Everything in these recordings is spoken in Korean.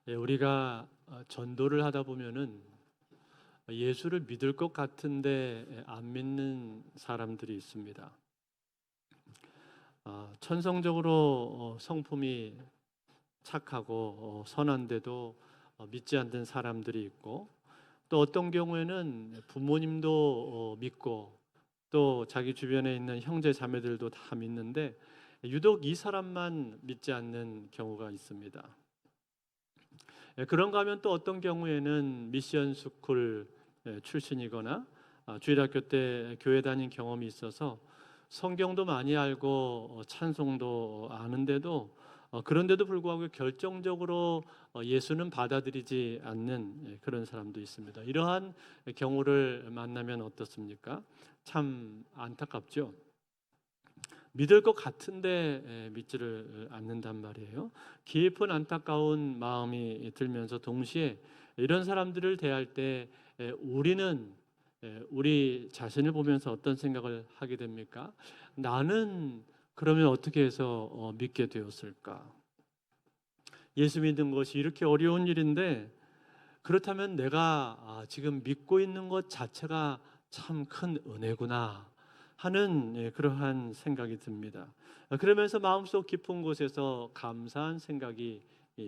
우리가 전도를 하다 보면은 예수를 믿을 것 같은데 안 믿는 사람들이 있습니다. 천성적으로 성품이 착하고 선한데도 믿지 않는 사람들이 있고, 또 어떤 경우에는 부모님도 믿고 또 자기 주변에 있는 형제 자매들도 다 믿는데 유독 이 사람만 믿지 않는 경우가 있습니다. 그런가 하면 또 어떤 경우에는 미션 스쿨 출신이거나 주일학교 때 교회 다닌 경험이 있어서 성경도 많이 알고 찬송도 아는데도 그런데도 불구하고 결정적으로 예수는 받아들이지 않는 그런 사람도 있습니다. 이러한 경우를 만나면 어떻습니까? 참 안타깝죠. 믿을 것 같은데 믿지를 않는단 말이에요. 깊은 안타까운 마음이 들면서 동시에 이런 사람들을 대할 때 우리는 우리 자신을 보면서 어떤 생각을 하게 됩니까? 나는 그러면 어떻게 해서 믿게 되었을까? 예수 믿는 것이 이렇게 어려운 일인데 그렇다면 내가 지금 믿고 있는 것 자체가 참 큰 은혜구나 하는 그러한 생각이 듭니다. 그러면서 마음속 깊은 곳에서 감사한 생각이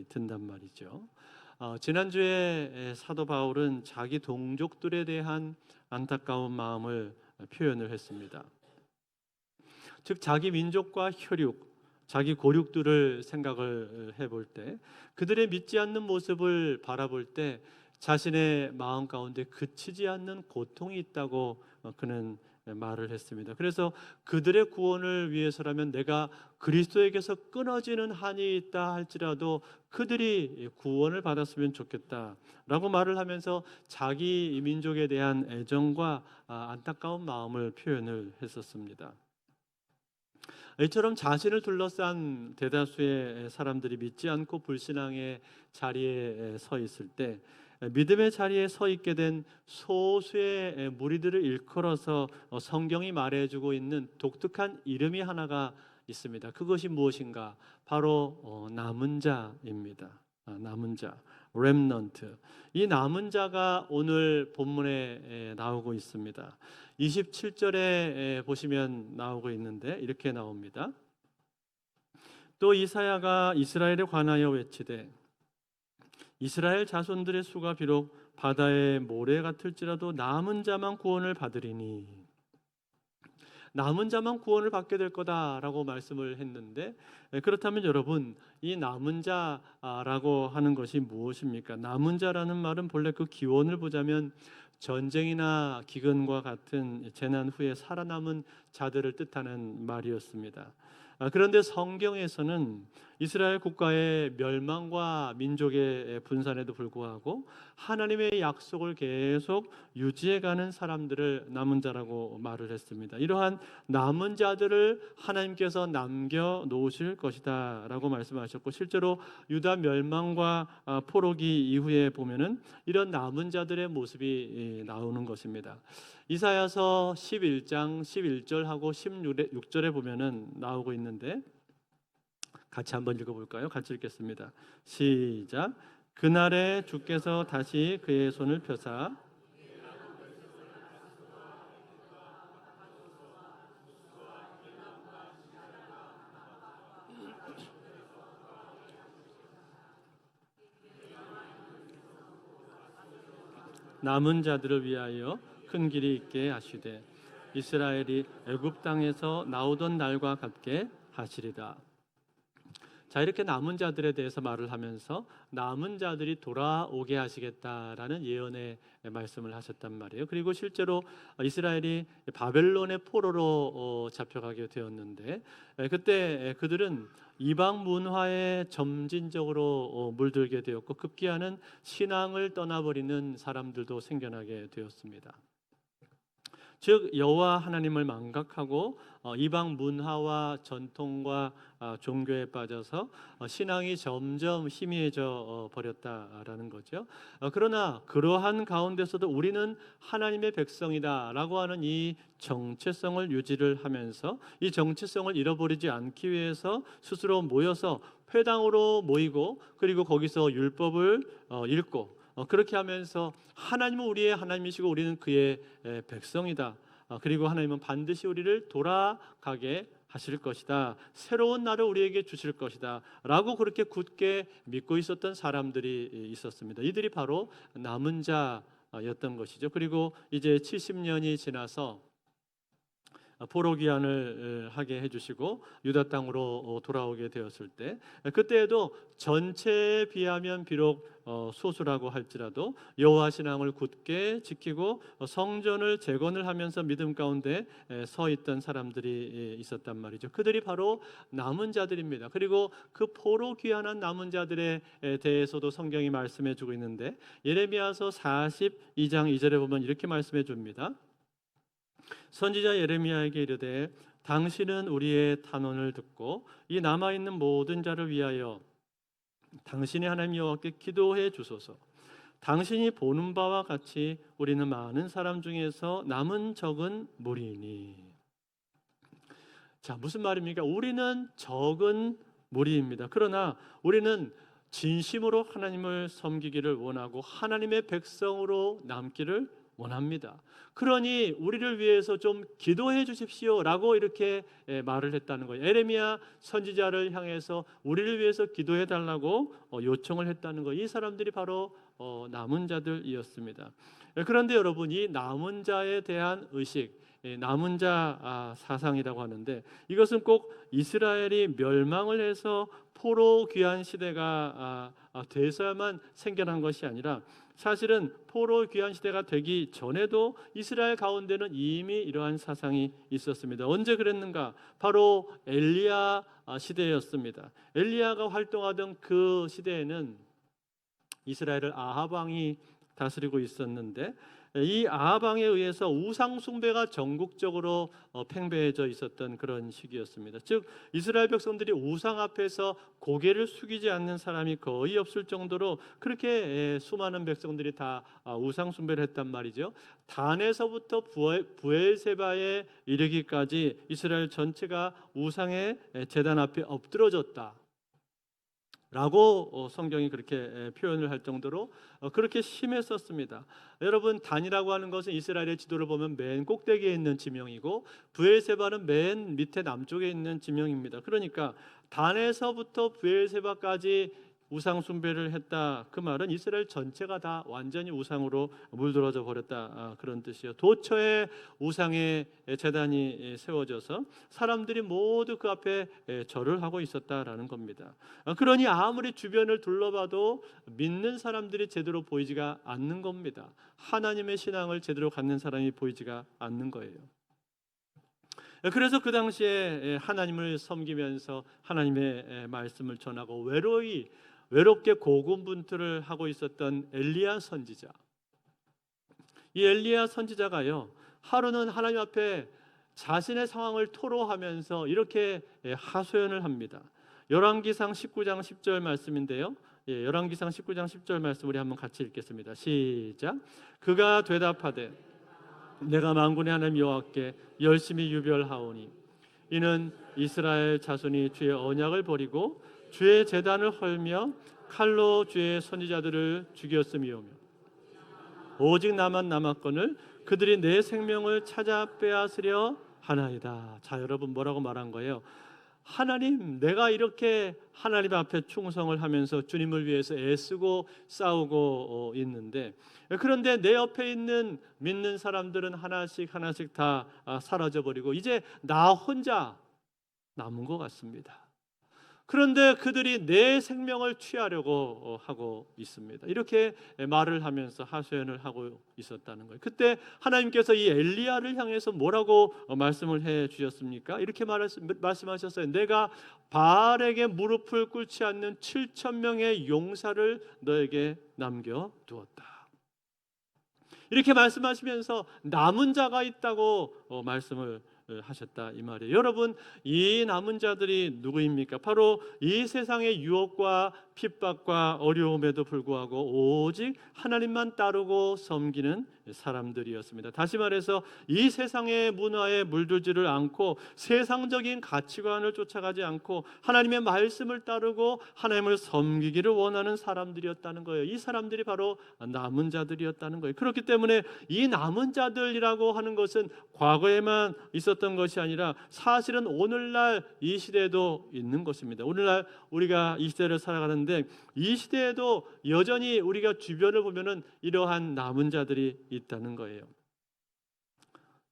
든단 말이죠. 지난주에 사도 바울은 자기 동족들에 대한 안타까운 마음을 표현을 했습니다. 즉 자기 민족과 혈육, 자기 고륙들을 생각을 해볼 때 그들의 믿지 않는 모습을 바라볼 때 자신의 마음 가운데 그치지 않는 고통이 있다고 그는 말을 했습니다. 그래서 그들의 구원을 위해서라면 내가 그리스도에게서 끊어지는 한이 있다 할지라도 그들이 구원을 받았으면 좋겠다라고 말을 하면서 자기 민족에 대한 애정과 안타까운 마음을 표현을 했었습니다. 이처럼 자신을 둘러싼 대다수의 사람들이 믿지 않고 불신앙의 자리에 서 있을 때 믿음의 자리에 서 있게 된 소수의 무리들을 일컬어서 성경이 말해주고 있는 독특한 이름이 하나가 있습니다. 그것이 무엇인가? 바로 남은 자입니다. 남은 자, 렘넌트. 이 남은 자가 오늘 본문에 나오고 있습니다. 27절에 보시면 나오고 있는데 이렇게 나옵니다. 또 이사야가 이스라엘에 관하여 외치되 이스라엘 자손들의 수가 비록 바다의 모래 같을지라도 남은 자만 구원을 받으리니, 남은 자만 구원을 받게 될 거다라고 말씀을 했는데, 그렇다면 여러분 이 남은 자라고 하는 것이 무엇입니까? 남은 자라는 말은 본래 그 기원을 보자면 전쟁이나 기근과 같은 재난 후에 살아남은 자들을 뜻하는 말이었습니다. 그런데 성경에서는 이스라엘 국가의 멸망과 민족의 분산에도 불구하고 하나님의 약속을 계속 유지해가는 사람들을 남은 자라고 말을 했습니다. 이러한 남은 자들을 하나님께서 남겨 놓으실 것이다 라고 말씀하셨고, 실제로 유다 멸망과 포로기 이후에 보면은 이런 남은 자들의 모습이 나오는 것입니다. 이사야서 11장 11절하고 16절에 보면은 나오고 있는데 같이 한번 읽어볼까요? 같이 읽겠습니다. 시작. 그날에 주께서 다시 그의 손을 펴사 남은 자들을 위하여 큰 길이 있게 하시되 이스라엘이 애굽 땅에서 나오던 날과 같게 하시리라. 자, 이렇게 남은 자들에 대해서 말을 하면서 남은 자들이 돌아오게 하시겠다라는 예언의 말씀을 하셨단 말이에요. 그리고 실제로 이스라엘이 바벨론의 포로로 잡혀가게 되었는데 그때 그들은 이방 문화에 점진적으로 물들게 되었고 급기야는 신앙을 떠나버리는 사람들도 생겨나게 되었습니다. 즉 여호와 하나님을 망각하고 이방 문화와 전통과 종교에 빠져서 신앙이 점점 희미해져 버렸다라는 거죠. 그러나 그러한 가운데서도 우리는 하나님의 백성이다라고 하는 이 정체성을 유지를 하면서 이 정체성을 잃어버리지 않기 위해서 스스로 모여서 회당으로 모이고 그리고 거기서 율법을 읽고 그렇게 하면서 하나님은 우리의 하나님이시고 우리는 그의 백성이다. 그리고 하나님은 반드시 우리를 돌아가게 하실 것이다. 새로운 날을 우리에게 주실 것이다. 라고 그렇게 굳게 믿고 있었던 사람들이 있었습니다. 이들이 바로 남은 자였던 것이죠. 그리고 이제 70년이 지나서 포로 귀환을 하게 해주시고 유다 땅으로 돌아오게 되었을 때 그때에도 전체에 비하면 비록 소수라고 할지라도 여호와 신앙을 굳게 지키고 성전을 재건을 하면서 믿음 가운데 서 있던 사람들이 있었단 말이죠. 그들이 바로 남은 자들입니다. 그리고 그 포로 귀환한 남은 자들에 대해서도 성경이 말씀해 주고 있는데 예레미야서 42장 2절에 보면 이렇게 말씀해 줍니다. 선지자 예레미야에게 이르되 당신은 우리의 탄원을 듣고 이 남아있는 모든 자를 위하여 당신의 하나님 여호와께 기도해 주소서. 당신이 보는 바와 같이 우리는 많은 사람 중에서 남은 적은 무리이니. 자, 무슨 말입니까? 우리는 적은 무리입니다. 그러나 우리는 진심으로 하나님을 섬기기를 원하고 하나님의 백성으로 남기를 원합니다. 그러니 우리를 위해서 좀 기도해 주십시오라고 이렇게 말을 했다는 거예요. 에레미야 선지자를 향해서 우리를 위해서 기도해 달라고 요청을 했다는 거예요. 이 사람들이 바로 남은 자들이었습니다. 그런데 여러분, 이 남은 자에 대한 의식, 남은 자 사상이라고 하는데 이것은 꼭 이스라엘이 멸망을 해서 포로 귀환 시대가 돼서야만 생겨난 것이 아니라 사실은 포로 귀환 시대가 되기 전에도 이스라엘 가운데는 이미 이러한 사상이 있었습니다. 언제 그랬는가? 바로 엘리야 시대였습니다. 엘리야가 활동하던 그 시대에는 이스라엘을 아합 왕이 다스리고 있었는데 이 아합 왕에 의해서 우상 숭배가 전국적으로 팽배해져 있었던 그런 시기였습니다. 즉 이스라엘 백성들이 우상 앞에서 고개를 숙이지 않는 사람이 거의 없을 정도로 그렇게 수많은 백성들이 다 우상 숭배를 했단 말이죠. 단에서부터 부엘세바에 이르기까지 이스라엘 전체가 우상의 제단 앞에 엎드러졌다 라고 성경이 그렇게 표현을 할 정도로 그렇게 심했었습니다. 여러분, 단이라고 하는 것은 이스라엘의 지도를 보면 맨 꼭대기에 있는 지명이고 브엘세바는 맨 밑에 남쪽에 있는 지명입니다. 그러니까 단에서부터 브엘세바까지 우상 숭배를 했다. 그 말은 이스라엘 전체가 다 완전히 우상으로 물들어져 버렸다. 그런 뜻이에요. 도처에 우상의 제단이 세워져서 사람들이 모두 그 앞에 절을 하고 있었다라는 겁니다. 그러니 아무리 주변을 둘러봐도 믿는 사람들이 제대로 보이지가 않는 겁니다. 하나님의 신앙을 제대로 갖는 사람이 보이지가 않는 거예요. 그래서 그 당시에 하나님을 섬기면서 하나님의 말씀을 전하고 외롭게 고군분투를 하고 있었던 엘리야 선지자. 이 엘리야 선지자가요, 하루는 하나님 앞에 자신의 상황을 토로하면서 이렇게 하소연을 합니다. 열왕기상 19장 10절 말씀인데요. 열왕기상 19장 10절 말씀 우리 한번 같이 읽겠습니다. 시작. 그가 대답하되 내가 만군의 하나님 여호와께 열심히 유별하오니 이는 이스라엘 자손이 주의 언약을 버리고 주의 제단을 헐며 칼로 주의 선지자들을 죽였음이오며 오직 나만 남았거늘 그들이 내 생명을 찾아 빼앗으려 하나이다. 자, 여러분, 뭐라고 말한 거예요? 하나님, 내가 이렇게 하나님 앞에 충성을 하면서 주님을 위해서 애쓰고 싸우고 있는데 그런데 내 옆에 있는 믿는 사람들은 하나씩 다 사라져버리고 이제 나 혼자 남은 것 같습니다. 그런데 그들이 내 생명을 취하려고 하고 있습니다. 이렇게 말을 하면서 하소연을 하고 있었다는 거예요. 그때 하나님께서 이 엘리야를 향해서 뭐라고 말씀을 해 주셨습니까? 이렇게 말씀하셨어요. 내가 바알에게 무릎을 꿇지 않는 7,000명의 용사를 너에게 남겨두었다. 이렇게 말씀하시면서 남은 자가 있다고 말씀을 하셨다 이 말이에요. 여러분, 이 남은 자들이 누구입니까? 바로 이 세상의 유혹과 핍박과 어려움에도 불구하고 오직 하나님만 따르고 섬기는 사람들이었습니다. 다시 말해서 이 세상의 문화에 물들지를 않고 세상적인 가치관을 쫓아가지 않고 하나님의 말씀을 따르고 하나님을 섬기기를 원하는 사람들이었다는 거예요. 이 사람들이 바로 남은 자들이었다는 거예요. 그렇기 때문에 이 남은 자들이라고 하는 것은 과거에만 있었던 것이 아니라 사실은 오늘날 이 시대에도 있는 것입니다. 오늘날 우리가 이 시대를 살아가는데 이 시대에도 여전히 우리가 주변을 보면은 이러한 남은 자들이 있다는 거예요.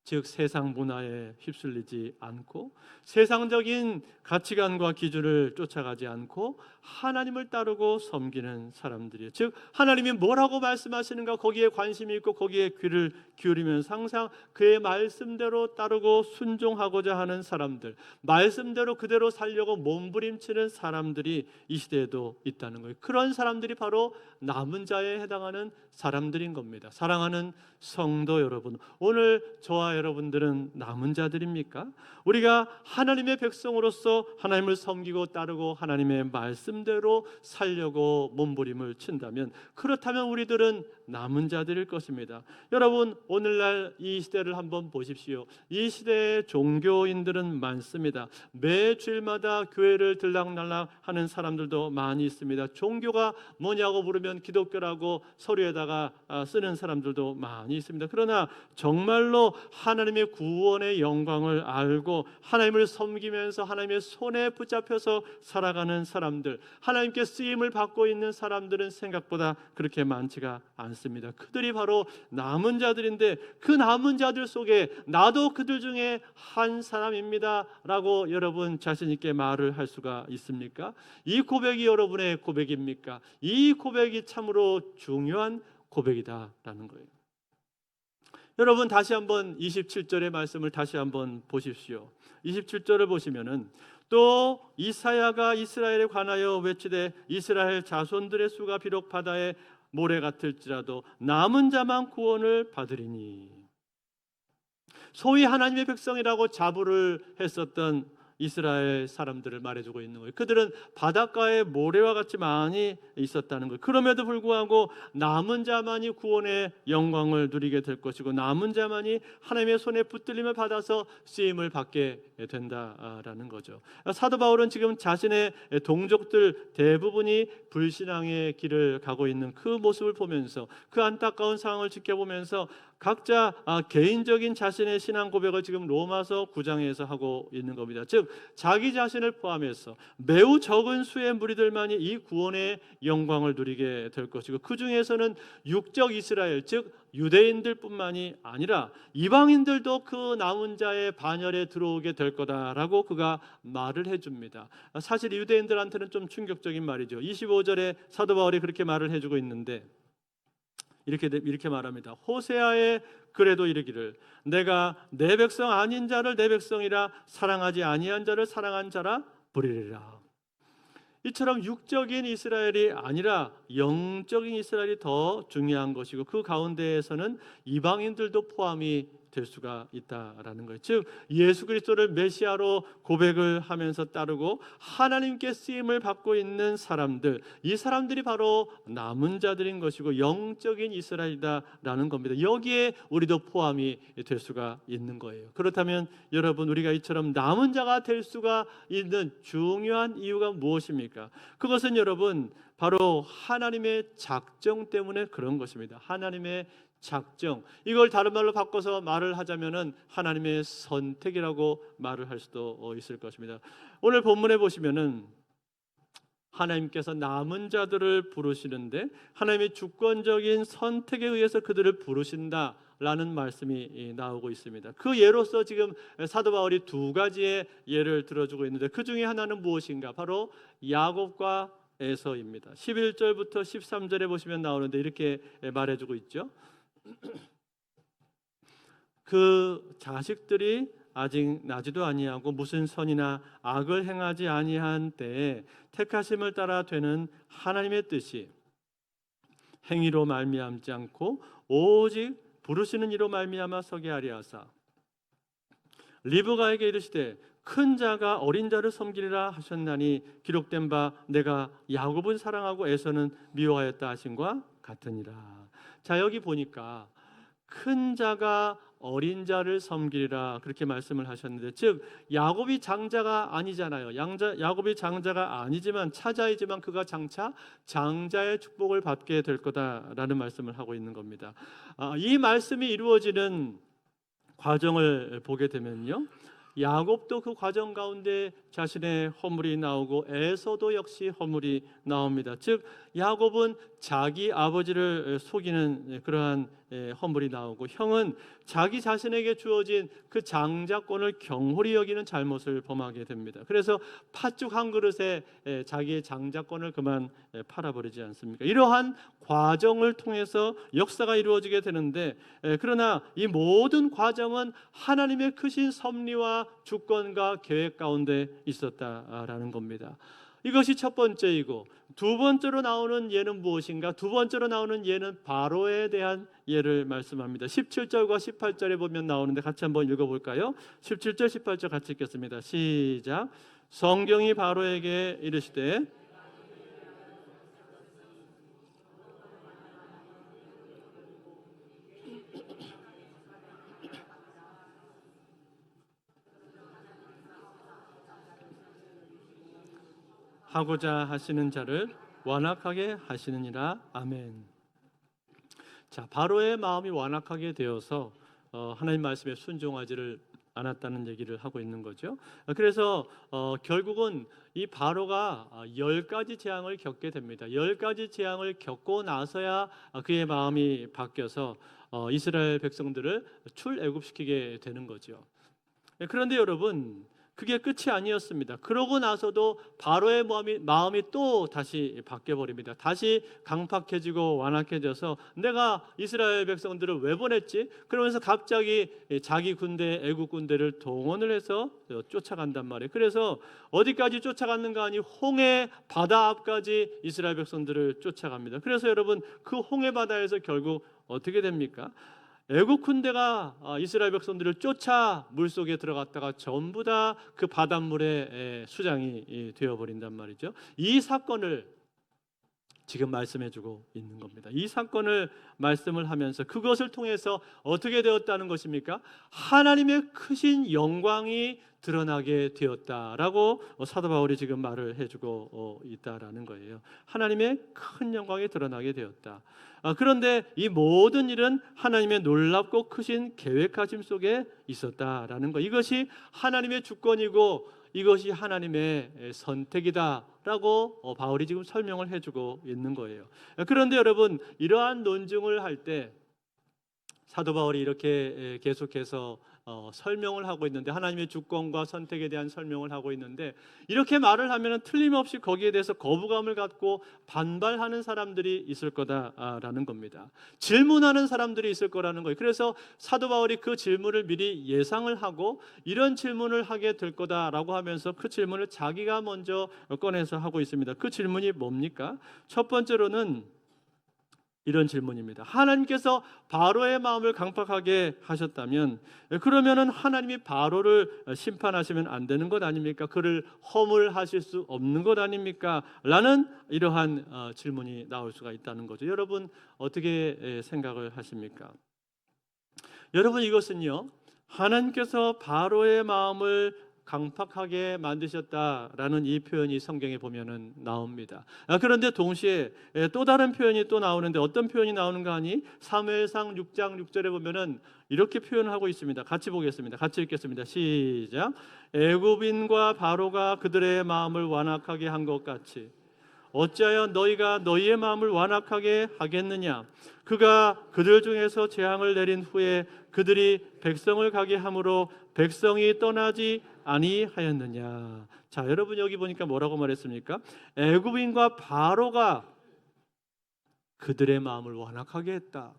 즉 세상 문화에 휩쓸리지 않고 세상적인 가치관과 기준을 쫓아가지 않고 하나님을 따르고 섬기는 사람들이에요. 즉 하나님이 뭐라고 말씀하시는가 거기에 관심이 있고 거기에 귀를 기울이면서 항상 그의 말씀대로 따르고 순종하고자 하는 사람들, 말씀대로 그대로 살려고 몸부림치는 사람들이 이 시대에도 있다는 거예요. 그런 사람들이 바로 남은 자에 해당하는 사람들인 겁니다. 사랑하는 성도 여러분, 오늘 저와 여러분들은 남은 자들입니까? 우리가 하나님의 백성으로서 하나님을 섬기고 따르고 하나님의 말씀대로 살려고 몸부림을 친다면, 그렇다면 우리들은 남은 자들일 것입니다. 여러분, 오늘날 이 시대를 한번 보십시오. 이 시대의 종교인들은 많습니다. 매 주일마다 교회를 들락날락 하는 사람들도 많이 있습니다. 종교가 뭐냐고 물으면 기독교라고 서류에다가 쓰는 사람들도 많이 있습니다. 그러나 정말로 하나님의 구원의 영광을 알고 하나님을 섬기면서 하나님의 손에 붙잡혀서 살아가는 사람들, 하나님께 쓰임을 받고 있는 사람들은 생각보다 그렇게 많지가 않습니다. 그들이 바로 남은 자들인데, 그 남은 자들 속에 나도 그들 중에 한 사람입니다 라고 여러분 자신 있게 말을 할 수가 있습니까? 이 고백이 여러분의 고백입니까? 이 고백이 참으로 중요한 고백이다라는 거예요. 여러분, 다시 한번 27절의 말씀을 다시 한번 보십시오. 27절을 보시면은 또 이사야가 이스라엘에 관하여 외치되 이스라엘 자손들의 수가 비록 바다의 모래 같을지라도 남은 자만 구원을 받으리니. 소위 하나님의 백성이라고 자부를 했었던 이스라엘 사람들을 말해주고 있는 거예요. 그들은 바닷가에 모래와 같이 많이 있었다는 거예요. 그럼에도 불구하고 남은 자만이 구원의 영광을 누리게 될 것이고 남은 자만이 하나님의 손에 붙들림을 받아서 쓰임을 받게 된다라는 거죠. 사도 바울은 지금 자신의 동족들 대부분이 불신앙의 길을 가고 있는 그 모습을 보면서, 그 안타까운 상황을 지켜보면서 각자 개인적인 자신의 신앙 고백을 지금 로마서 9장에서 하고 있는 겁니다. 즉 자기 자신을 포함해서 매우 적은 수의 무리들만이 이 구원의 영광을 누리게 될 것이고, 그 중에서는 육적 이스라엘, 즉 유대인들뿐만이 아니라 이방인들도 그 남은 자의 반열에 들어오게 될 거다라고 그가 말을 해줍니다. 사실 유대인들한테는 좀 충격적인 말이죠. 25절에 사도 바울이 그렇게 말을 해주고 있는데 이렇게 말합니다. 호세아에 그래도 이르기를 내가 내 백성 아닌 자를 내 백성이라 사랑하지 아니한 자를 사랑한 자라 부르리라. 이처럼 육적인 이스라엘이 아니라 영적인 이스라엘이 더 중요한 것이고, 그 가운데에서는 이방인들도 포함이 될 수가 있다라는 거예요. 즉 예수 그리스도를 메시아로 고백을 하면서 따르고 하나님께 쓰임을 받고 있는 사람들, 이 사람들이 바로 남은 자들인 것이고 영적인 이스라엘이다라는 겁니다. 여기에 우리도 포함이 될 수가 있는 거예요. 그렇다면 여러분, 우리가 이처럼 남은 자가 될 수가 있는 중요한 이유가 무엇입니까? 그것은 여러분 바로 하나님의 작정 때문에 그런 것입니다. 하나님의 작정, 이걸 다른 말로 바꿔서 말을 하자면은 하나님의 선택이라고 말을 할 수도 있을 것입니다. 오늘 본문에 보시면은 하나님께서 남은 자들을 부르시는데 하나님의 주권적인 선택에 의해서 그들을 부르신다 라는 말씀이 나오고 있습니다. 그 예로서 지금 사도 바울이 두 가지의 예를 들어주고 있는데, 그 중에 하나는 무엇인가? 바로 야곱과 에서입니다. 11절부터 13절에 보시면 나오는데 이렇게 말해주고 있죠. 그 자식들이 아직 나지도 아니하고 무슨 선이나 악을 행하지 아니한 때에 택하심을 따라 되는 하나님의 뜻이 행위로 말미암지 않고 오직 부르시는 이로 말미암아 서게 하리 하사 리브가에게 이르시되 큰 자가 어린 자를 섬기리라 하셨나니 기록된 바 내가 야곱은 사랑하고 에서는 미워하였다 하신과 같으니라. 자, 여기 보니까 큰 자가 어린 자를 섬기리라 그렇게 말씀을 하셨는데, 즉 야곱이 장자가 아니잖아요. 야곱이 장자가 아니지만 차자이지만 그가 장차 장자의 축복을 받게 될 거다라는 말씀을 하고 있는 겁니다. 이 말씀이 이루어지는 과정을 보게 되면요, 야곱도 그 과정 가운데 자신의 허물이 나오고 에서도 역시 허물이 나옵니다. 즉 야곱은 자기 아버지를 속이는 그러한 허물이 나오고, 형은 자기 자신에게 주어진 그 장자권을 경홀히 여기는 잘못을 범하게 됩니다. 그래서 팥죽 한 그릇에 자기의 장자권을 그만 팔아버리지 않습니까? 이러한 과정을 통해서 역사가 이루어지게 되는데, 그러나 이 모든 과정은 하나님의 크신 섭리와 주권과 계획 가운데 있었다라는 겁니다. 이것이 첫 번째이고, 두 번째로 나오는 예는 무엇인가? 두 번째로 나오는 예는 바로에 대한 예를 말씀합니다. 17절과 18절에 보면 나오는데 같이 한번 읽어볼까요? 17절 18절 같이 읽겠습니다. 시작. 성경이 바로에게 이르시되 하고자 하시는 자를 완악하게 하시느니라. 아멘. 자, 바로의 마음이 완악하게 되어서 하나님 말씀에 순종하지를 않았다는 얘기를 하고 있는 거죠. 그래서 결국은 이 바로가 10가지 재앙을 겪게 됩니다. 10가지 재앙을 겪고 나서야 그의 마음이 바뀌어서 이스라엘 백성들을 출애굽시키게 되는 거죠. 그런데 여러분, 그게 끝이 아니었습니다. 그러고 나서도 바로의 마음이 또 다시 바뀌어버립니다. 다시 강팍해지고 완악해져서 내가 이스라엘 백성들을 왜 보냈지? 그러면서 갑자기 자기 군대, 애국 군대를 동원을 해서 쫓아간단 말이에요. 그래서 어디까지 쫓아갔는가 하니 홍해 바다 앞까지 이스라엘 백성들을 쫓아갑니다. 그래서 여러분, 그 홍해 바다에서 결국 어떻게 됩니까? 애국 군대가 이스라엘 백성들을 쫓아 물속에 들어갔다가 전부 다 그 바닷물에 수장이 되어버린단 말이죠. 이 사건을 지금 말씀해주고 있는 겁니다. 이 사건을 말씀을 하면서 그것을 통해서 어떻게 되었다는 것입니까? 하나님의 크신 영광이 드러나게 되었다라고 사도 바울이 지금 말을 해주고 있다라는 거예요. 하나님의 큰 영광이 드러나게 되었다. 그런데 이 모든 일은 하나님의 놀랍고 크신 계획하심 속에 있었다라는 것. 이것이 하나님의 주권이고 이것이 하나님의 선택이다라고 바울이 지금 설명을 해주고 있는 거예요. 그런데 여러분, 이러한 논증을 할 때 사도 바울이 이렇게 계속해서 설명을 하고 있는데, 하나님의 주권과 선택에 대한 설명을 하고 있는데, 이렇게 말을 하면 틀림없이 거기에 대해서 거부감을 갖고 반발하는 사람들이 있을 거다라는 겁니다. 질문하는 사람들이 있을 거라는 거예요. 그래서 사도 바울이 그 질문을 미리 예상을 하고 이런 질문을 하게 될 거다라고 하면서 그 질문을 자기가 먼저 꺼내서 하고 있습니다. 그 질문이 뭡니까? 첫 번째로는 이런 질문입니다. 하나님께서 바로의 마음을 강팍하게 하셨다면 그러면은 하나님이 바로를 심판하시면 안 되는 것 아닙니까? 그를 허물하실 수 없는 것 아닙니까? 라는 이러한 질문이 나올 수가 있다는 거죠. 여러분, 어떻게 생각을 하십니까? 여러분, 이것은요, 하나님께서 바로의 마음을 강팍하게 만드셨다라는 이 표현이 성경에 보면은 나옵니다. 그런데 동시에 또 다른 표현이 또 나오는데, 어떤 표현이 나오는가 하니 사무엘상 6장 6절에 보면은 이렇게 표현을 하고 있습니다. 같이 보겠습니다. 같이 읽겠습니다. 시작. 애굽인과 바로가 그들의 마음을 완악하게 한 것 같이 어찌하여 너희가 너희의 마음을 완악하게 하겠느냐? 그가 그들 중에서 재앙을 내린 후에 그들이 백성을 가게 함으로 백성이 떠나지 아니하였느냐? 자, 여러분, 여기 보니까 뭐라고 말했습니까? 애굽인과 바로가 그들의 마음을 완악하게 했다.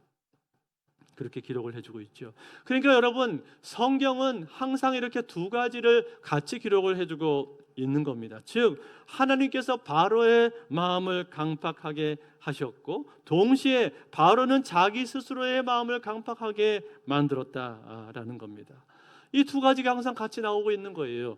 그렇게 기록을 해주고 있죠. 그러니까 여러분, 성경은 항상 이렇게 두 가지를 같이 기록을 해주고 있는 겁니다. 즉 하나님께서 바로의 마음을 강팍하게 하셨고 동시에 바로는 자기 스스로의 마음을 강팍하게 만들었다라는 겁니다. 이 두 가지가 항상 같이 나오고 있는 거예요.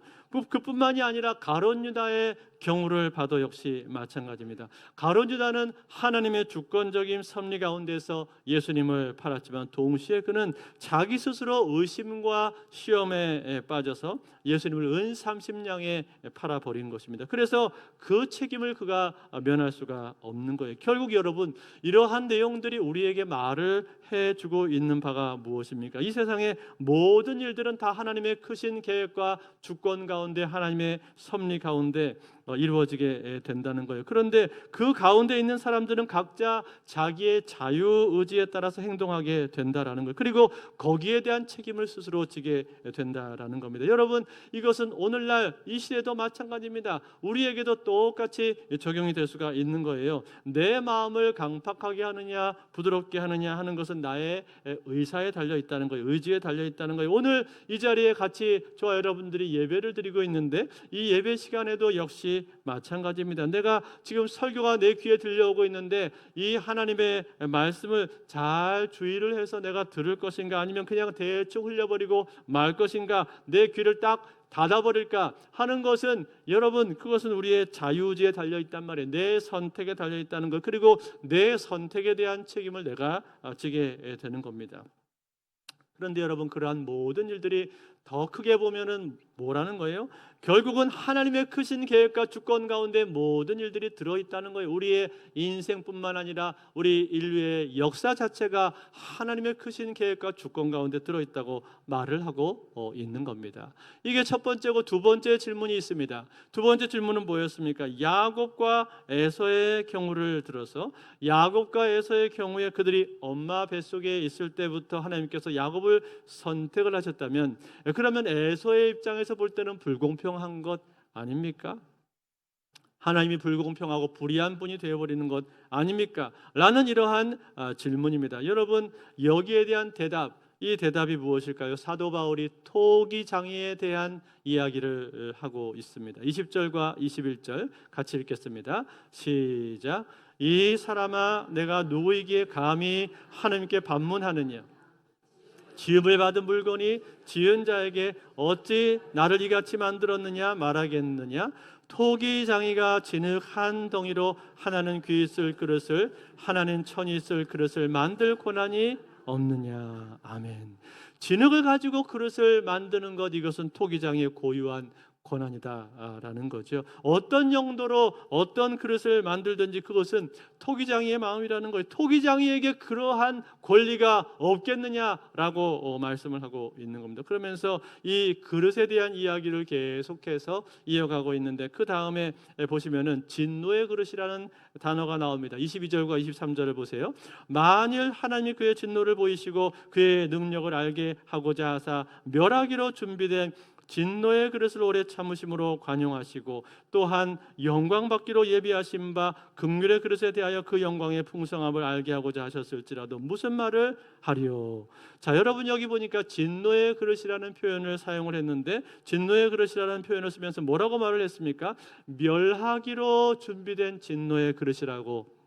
그뿐만이 아니라 가룟 유다의 경우를 봐도 역시 마찬가지입니다. 가룟 유다는 하나님의 주권적인 섭리 가운데서 예수님을 팔았지만 동시에 그는 자기 스스로 의심과 시험에 빠져서 예수님을 은 30냥에 팔아버린 것입니다. 그래서 그 책임을 그가 면할 수가 없는 거예요. 결국 여러분, 이러한 내용들이 우리에게 말을 해주고 있는 바가 무엇입니까? 이 세상의 모든 일들은 다 하나님의 크신 계획과 주권 가운데, 하나님의 섭리 가운데 이루어지게 된다는 거예요. 그런데 그 가운데 있는 사람들은 각자 자기의 자유의지에 따라서 행동하게 된다라는 거예요. 그리고 거기에 대한 책임을 스스로 지게 된다라는 겁니다. 여러분, 이것은 오늘날 이 시대도 마찬가지입니다. 우리에게도 똑같이 적용이 될 수가 있는 거예요. 내 마음을 강팍하게 하느냐 부드럽게 하느냐 하는 것은 나의 의사에 달려 있다는 거예요. 의지에 달려 있다는 거예요. 오늘 이 자리에 같이 저와 여러분들이 예배를 드리고 있는데 이 예배 시간에도 역시 마찬가지입니다. 내가 지금 설교가 내 귀에 들려오고 있는데 이 하나님의 말씀을 잘 주의를 해서 내가 들을 것인가, 아니면 그냥 대충 흘려버리고 말 것인가, 내 귀를 딱 닫아버릴까 하는 것은, 여러분, 그것은 우리의 자유의지에 달려있단 말이에요. 내 선택에 달려있다는 것, 그리고 내 선택에 대한 책임을 내가 지게 되는 겁니다. 그런데 여러분, 그러한 모든 일들이 더 크게 보면은 뭐라는 거예요? 결국은 하나님의 크신 계획과 주권 가운데 모든 일들이 들어있다는 거예요. 우리의 인생뿐만 아니라 우리 인류의 역사 자체가 하나님의 크신 계획과 주권 가운데 들어있다고 말을 하고 있는 겁니다. 이게 첫 번째고, 두 번째 질문이 있습니다. 두 번째 질문은 뭐였습니까? 야곱과 에서의 경우를 들어서, 야곱과 에서의 경우에 그들이 엄마 뱃속에 있을 때부터 하나님께서 야곱을 선택을 하셨다면, 그러면 에서의 입장에서 볼 때는 불공평한 것 아닙니까? 하나님이 불공평하고 불의한 분이 되어버리는 것 아닙니까? 라는 이러한 질문입니다. 여러분, 여기에 대한 대답, 이 대답이 무엇일까요? 사도 바울이 토기장이에 대한 이야기를 하고 있습니다. 20절과 21절 같이 읽겠습니다. 시작. 이 사람아, 내가 누구이기에 감히 하나님께 반문하느냐? 지음을 받은 물건이 지은 자에게 어찌 나를 이같이 만들었느냐 말하겠느냐? 토기장이가 진흙 한 덩이로 하나는 귀 쓸 그릇을, 하나는 천이 쓸 그릇을 만들 권한이 없느냐? 아멘. 진흙을 가지고 그릇을 만드는 것, 이것은 토기장의 고유한 권한이다라는 거죠. 어떤 용도로 어떤 그릇을 만들든지 그것은 토기장이의 마음이라는 거예요. 토기장이에게 그러한 권리가 없겠느냐라고 말씀을 하고 있는 겁니다. 그러면서 이 그릇에 대한 이야기를 계속해서 이어가고 있는데, 그 다음에 보시면은 진노의 그릇이라는 단어가 나옵니다. 22절과 23절을 보세요. 만일 하나님이 그의 진노를 보이시고 그의 능력을 알게 하고자 하사 멸하기로 준비된 진노의 그릇을 오래 참으심으로 관용하시고, 또한 영광 받기로 예비하신 바 긍휼의 그릇에 대하여 그 영광의 풍성함을 알게 하고자 하셨을지라도 무슨 말을 하리요? 자, 여러분, 여기 보니까 진노의 그릇이라는 표현을 사용을 했는데, 진노의 그릇이라는 표현을 쓰면서 뭐라고 말을 했습니까? 멸하기로 준비된 진노의 그릇이라고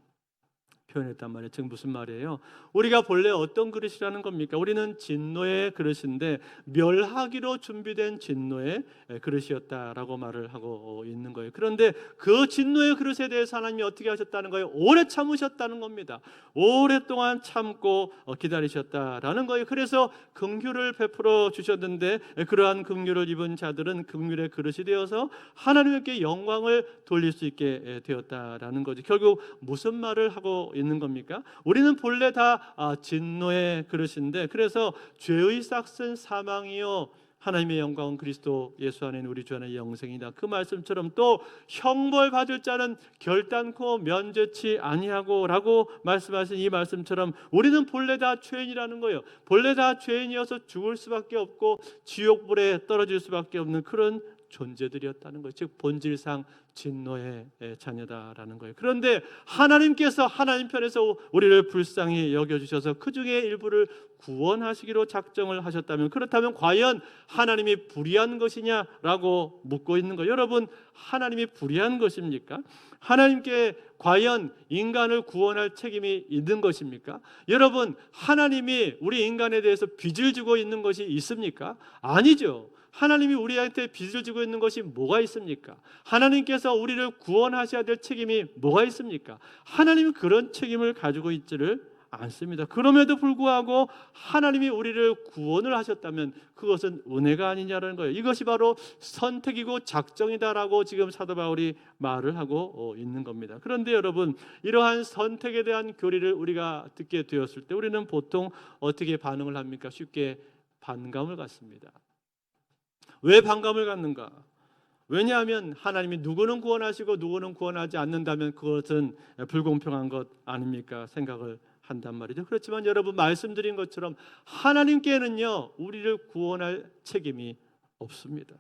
표현했단 말이에요. 지금 무슨 말이에요? 우리가 본래 어떤 그릇이라는 겁니까? 우리는 진노의 그릇인데 멸하기로 준비된 진노의 그릇이었다라고 말을 하고 있는 거예요. 그런데 그 진노의 그릇에 대해서 하나님이 어떻게 하셨다는 거예요? 오래 참으셨다는 겁니다. 오랫동안 참고 기다리셨다라는 거예요. 그래서 긍휼을 베풀어 주셨는데, 그러한 긍휼을 입은 자들은 긍휼의 그릇이 되어서 하나님께 영광을 돌릴 수 있게 되었다라는 거죠. 결국 무슨 말을 하고 있는 겁니까? 우리는 본래 다 진노의 그릇인데, 그래서 죄의 싹은 사망이요 하나님의 영광은 그리스도 예수 안에 있는 우리 주 안의 영생이다. 그 말씀처럼 또 형벌 받을 자는 결단코 면제치 아니하고 라고 말씀하신 이 말씀처럼 우리는 본래 다 죄인이라는 거예요. 본래 다 죄인이어서 죽을 수밖에 없고 지옥불에 떨어질 수밖에 없는 그런 존재들이었다는 거예요. 즉 본질상 진노의 자녀다라는 거예요. 그런데 하나님께서 하나님 편에서 우리를 불쌍히 여겨주셔서 그 중에 일부를 구원하시기로 작정을 하셨다면, 그렇다면 과연 하나님이 불의한 것이냐라고 묻고 있는 거예요. 여러분, 하나님이 불의한 것입니까? 하나님께 과연 인간을 구원할 책임이 있는 것입니까? 여러분, 하나님이 우리 인간에 대해서 빚을 지고 있는 것이 있습니까? 아니죠. 하나님이 우리한테 빚을 지고 있는 것이 뭐가 있습니까? 하나님께서 우리를 구원하셔야 될 책임이 뭐가 있습니까? 하나님은 그런 책임을 가지고 있지를 않습니다. 그럼에도 불구하고 하나님이 우리를 구원을 하셨다면 그것은 은혜가 아니냐는 거예요. 이것이 바로 선택이고 작정이다라고 지금 사도 바울이 말을 하고 있는 겁니다. 그런데 여러분, 이러한 선택에 대한 교리를 우리가 듣게 되었을 때 우리는 보통 어떻게 반응을 합니까? 쉽게 반감을 갖습니다. 왜 반감을 갖는가? 왜냐하면 하나님이 누구는 구원하시고 누구는 구원하지 않는다면 그것은 불공평한 것 아닙니까? 생각을 한단 말이죠. 그렇지만 여러분, 말씀드린 것처럼 하나님께는요 우리를 구원할 책임이 없습니다.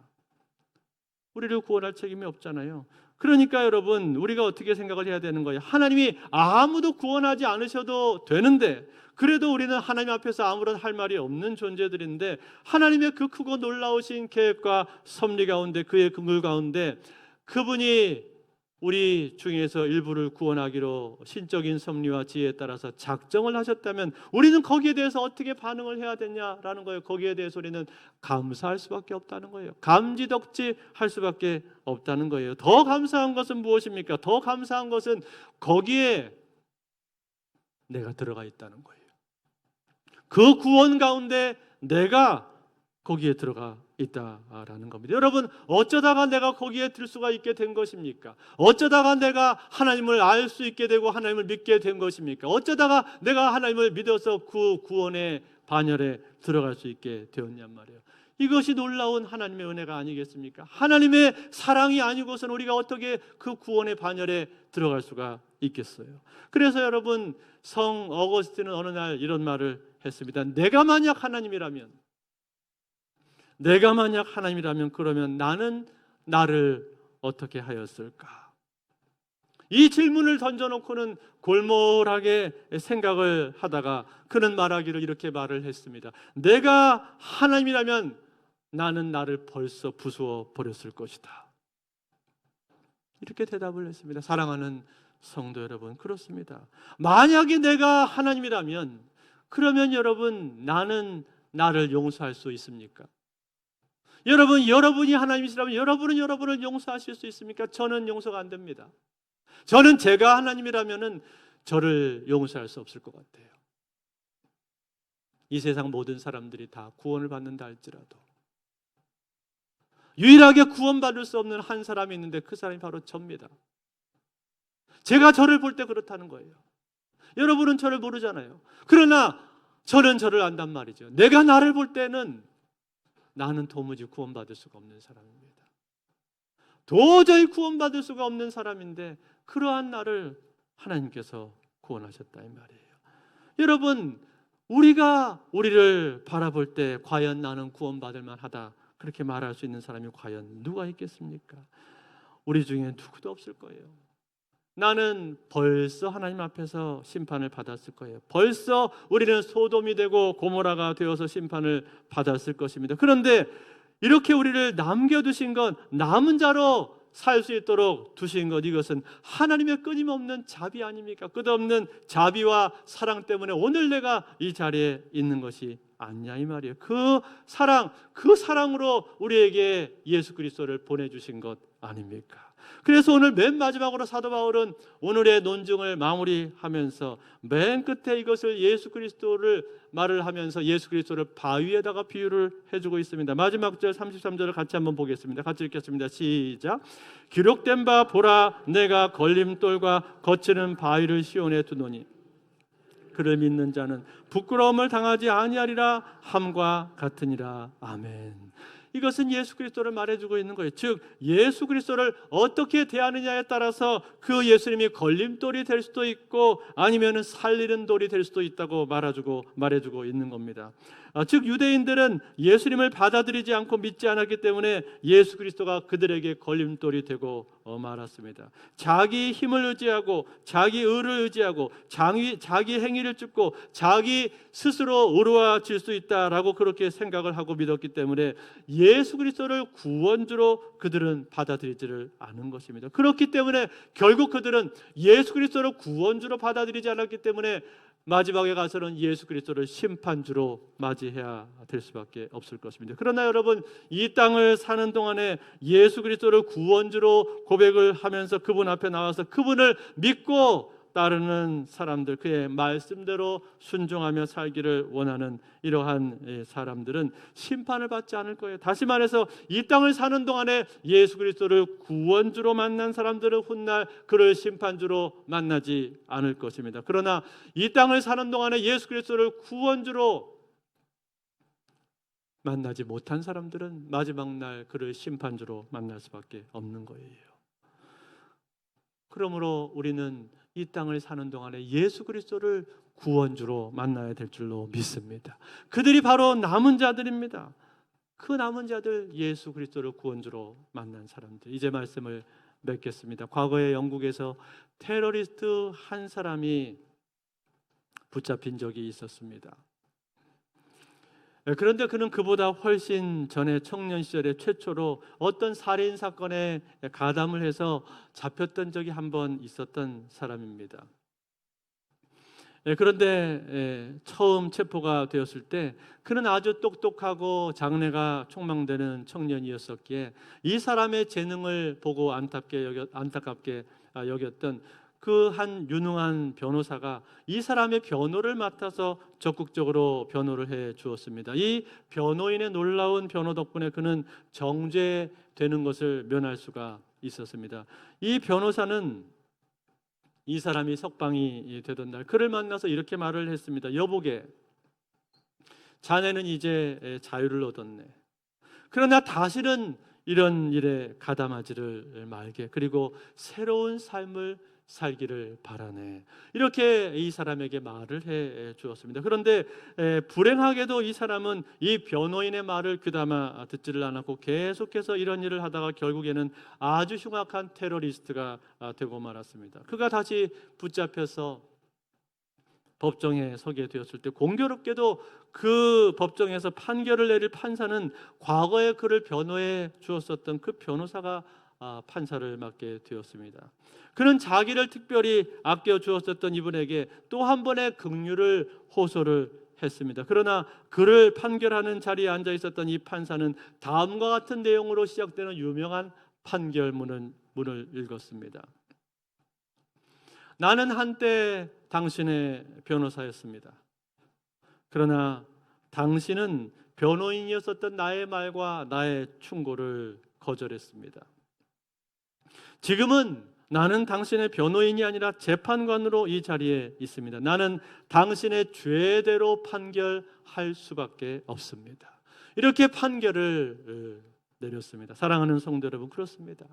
우리를 구원할 책임이 없잖아요. 그러니까 여러분, 우리가 어떻게 생각을 해야 되는 거예요? 하나님이 아무도 구원하지 않으셔도 되는데, 그래도 우리는 하나님 앞에서 아무런 할 말이 없는 존재들인데, 하나님의 그 크고 놀라우신 계획과 섭리 가운데, 그의 긍휼 가운데 그분이 우리 중에서 일부를 구원하기로 신적인 섭리와 지혜에 따라서 작정을 하셨다면 우리는 거기에 대해서 어떻게 반응을 해야 되냐라는 거예요. 거기에 대해서 우리는 감사할 수밖에 없다는 거예요. 감지덕지할 수밖에 없다는 거예요. 더 감사한 것은 무엇입니까? 더 감사한 것은 거기에 내가 들어가 있다는 거예요. 그 구원 가운데 내가 거기에 들어가 있다라는 겁니다. 여러분, 어쩌다가 내가 거기에 들 수가 있게 된 것입니까? 어쩌다가 내가 하나님을 알 수 있게 되고 하나님을 믿게 된 것입니까? 어쩌다가 내가 하나님을 믿어서 그 구원의 반열에 들어갈 수 있게 되었냔 말이에요. 이것이 놀라운 하나님의 은혜가 아니겠습니까? 하나님의 사랑이 아니고서는 우리가 어떻게 그 구원의 반열에 들어갈 수가 있겠어요? 그래서 여러분, 성 어거스틴은 어느 날 이런 말을 했습니다. 내가 만약 하나님이라면 그러면 나는 나를 어떻게 하였을까? 이 질문을 던져놓고는 골몰하게 생각을 하다가 그는 말하기를 이렇게 말을 했습니다. 내가 하나님이라면 나는 나를 벌써 부수어 버렸을 것이다. 이렇게 대답을 했습니다. 사랑하는 성도 여러분, 그렇습니다. 만약에 내가 하나님이라면 그러면 여러분, 나는 나를 용서할 수 있습니까? 여러분, 여러분이 하나님이시라면 여러분은 여러분을 용서하실 수 있습니까? 저는 용서가 안 됩니다. 저는 제가 하나님이라면 저를 용서할 수 없을 것 같아요. 이 세상 모든 사람들이 다 구원을 받는다 할지라도 유일하게 구원받을 수 없는 한 사람이 있는데 그 사람이 바로 저입니다. 제가 저를 볼 때 그렇다는 거예요. 여러분은 저를 모르잖아요. 그러나 저는 저를 안단 말이죠. 내가 나를 볼 때는 나는 도무지 구원받을 수가 없는 사람입니다. 도저히 구원받을 수가 없는 사람인데 그러한 나를 하나님께서 구원하셨다 이 말이에요. 여러분, 우리가 우리를 바라볼 때 과연 나는 구원받을 만하다 그렇게 말할 수 있는 사람이 과연 누가 있겠습니까? 우리 중에 누구도 없을 거예요. 나는 벌써 하나님 앞에서 심판을 받았을 거예요. 벌써 우리는 소돔이 되고 고모라가 되어서 심판을 받았을 것입니다. 그런데 이렇게 우리를 남겨두신 건, 남은 자로 살 수 있도록 두신 것, 이것은 하나님의 끊임없는 자비 아닙니까? 끝없는 자비와 사랑 때문에 오늘 내가 이 자리에 있는 것이 아니냐 이 말이에요. 그 사랑으로 우리에게 예수 그리스도를 보내주신 것 아닙니까? 그래서 오늘 맨 마지막으로 사도 바울은 오늘의 논증을 마무리하면서 맨 끝에 이것을 예수 그리스도를 말을 하면서 예수 그리스도를 바위에다가 비유를 해주고 있습니다. 마지막 절 33절을 같이 한번 보겠습니다. 같이 읽겠습니다. 시작. 기록된 바 보라, 내가 걸림돌과 거치는 바위를 시온에 두노니 그를 믿는 자는 부끄러움을 당하지 아니하리라 함과 같으니라. 아멘. 이것은 예수 그리스도를 말해주고 있는 거예요. 즉 예수 그리스도를 어떻게 대하느냐에 따라서 그 예수님이 걸림돌이 될 수도 있고 아니면 살리는 돌이 될 수도 있다고 말해주고 있는 겁니다. 즉 유대인들은 예수님을 받아들이지 않고 믿지 않았기 때문에 예수 그리스도가 그들에게 걸림돌이 되고 말았습니다. 자기 힘을 의지하고 자기 의를 의지하고 자기 행위를 쫓고 자기 스스로 의로워질 수 있다라고 그렇게 생각을 하고 믿었기 때문에 예수 그리스도를 구원주로 그들은 받아들이지를 않은 것입니다. 그렇기 때문에 결국 그들은 예수 그리스도를 구원주로 받아들이지 않았기 때문에 마지막에 가서는 예수 그리스도를 심판주로 맞이해야 될 수밖에 없을 것입니다. 그러나 여러분, 이 땅을 사는 동안에 예수 그리스도를 구원주로 고백을 하면서 그분 앞에 나와서 그분을 믿고 따르는 사람들, 그의 말씀대로 순종하며 살기를 원하는 이러한 사람들은 심판을 받지 않을 거예요. 다시 말해서 이 땅을 사는 동안에 예수 그리스도를 구원주로 만난 사람들은 훗날 그를 심판주로 만나지 않을 것입니다. 그러나 이 땅을 사는 동안에 예수 그리스도를 구원주로 만나지 못한 사람들은 마지막 날 그를 심판주로 만날 수밖에 없는 거예요. 그러므로 우리는 이 땅을 사는 동안에 예수 그리스도를 구원주로 만나야 될 줄로 믿습니다. 그들이 바로 남은 자들입니다. 그 남은 자들, 예수 그리스도를 구원주로 만난 사람들. 이제 말씀을 맺겠습니다. 과거에 영국에서 테러리스트 한 사람이 붙잡힌 적이 있었습니다. 그런데 그는 그보다 훨씬 전에 청년 시절에 최초로 어떤 살인 사건에 가담을 해서 잡혔던 적이 한 번 있었던 사람입니다. 그런데 처음 체포가 되었을 때 그는 아주 똑똑하고 장래가 촉망되는 청년이었었기에 이 사람의 재능을 보고 안타깝게 여겼던 그 한 유능한 변호사가 이 사람의 변호를 맡아서 적극적으로 변호를 해 주었습니다. 이 변호인의 놀라운 변호 덕분에 그는 정죄되는 것을 면할 수가 있었습니다. 이 변호사는 이 사람이 석방이 되던 날 그를 만나서 이렇게 말을 했습니다. 여보게, 자네는 이제 자유를 얻었네. 그러나 다시는 이런 일에 가담하지를 말게. 그리고 새로운 삶을 살기를 바라네. 이렇게 이 사람에게 말을 해 주었습니다. 그런데 불행하게도 이 사람은 이 변호인의 말을 귀담아 듣지를 않았고 계속해서 이런 일을 하다가 결국에는 아주 흉악한 테러리스트가 되고 말았습니다. 그가 다시 붙잡혀서 법정에 서게 되었을 때 공교롭게도 그 법정에서 판결을 내릴 판사는 과거에 그를 변호해 주었었던 그 변호사가 판사를 맡게 되었습니다. 그는 자기를 특별히 아껴 주었었던 이분에게 또 한 번의 긍휼을 호소를 했습니다. 그러나 그를 판결하는 자리에 앉아 있었던 이 판사는 다음과 같은 내용으로 시작되는 유명한 판결문을 읽었습니다. 나는 한때 당신의 변호사였습니다. 그러나 당신은 변호인이었었던 나의 말과 나의 충고를 거절했습니다. 지금은 나는 당신의 변호인이 아니라 재판관으로 이 자리에 있습니다. 나는 당신의 죄대로 판결할 수밖에 없습니다. 이렇게 판결을 내렸습니다. 사랑하는 성도 여러분, 그렇습니다.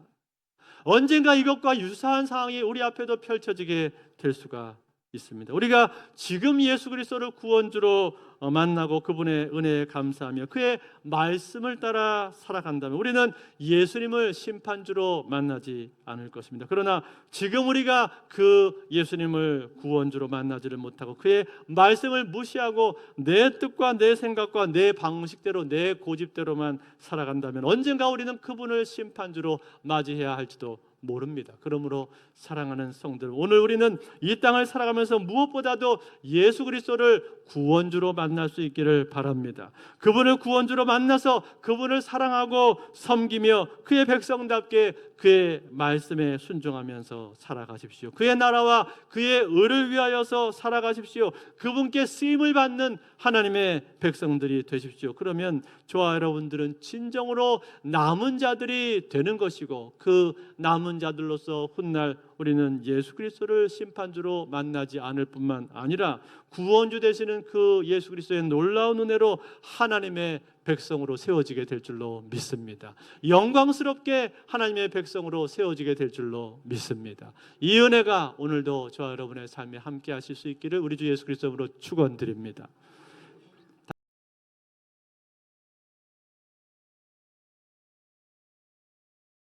언젠가 이것과 유사한 상황이 우리 앞에도 펼쳐지게 될 수가 있습니다. 우리가 지금 예수 그리스도를 구원주로 만나고 그분의 은혜에 감사하며 그의 말씀을 따라 살아간다면 우리는 예수님을 심판주로 만나지 않을 것입니다. 그러나 지금 우리가 그 예수님을 구원주로 만나지를 못하고 그의 말씀을 무시하고 내 뜻과 내 생각과 내 방식대로 내 고집대로만 살아간다면 언젠가 우리는 그분을 심판주로 맞이해야 할지도 모릅니다. 그러므로 사랑하는 성들, 오늘 우리는 이 땅을 살아가면서 무엇보다도 예수 그리스도를 구원주로 만날 수 있기를 바랍니다. 그분을 구원주로 만나서 그분을 사랑하고 섬기며 그의 백성답게 그의 말씀에 순종하면서 살아가십시오. 그의 나라와 그의 의를 위하여서 살아가십시오. 그분께 쓰임을 받는 하나님의 백성들이 되십시오. 그러면 저와 여러분들은 진정으로 남은 자들이 되는 것이고 그 남은 자들로서 훗날 우리는 예수 그리스도를 심판주로 만나지 않을 뿐만 아니라 구원주 되시는 그 예수 그리스도의 놀라운 은혜로 하나님의 백성으로 세워지게 될 줄로 믿습니다. 영광스럽게 하나님의 백성으로 세워지게 될 줄로 믿습니다. 이 은혜가 오늘도 저와 여러분의 삶에 함께 하실 수 있기를 우리 주 예수 그리스도로 축원드립니다.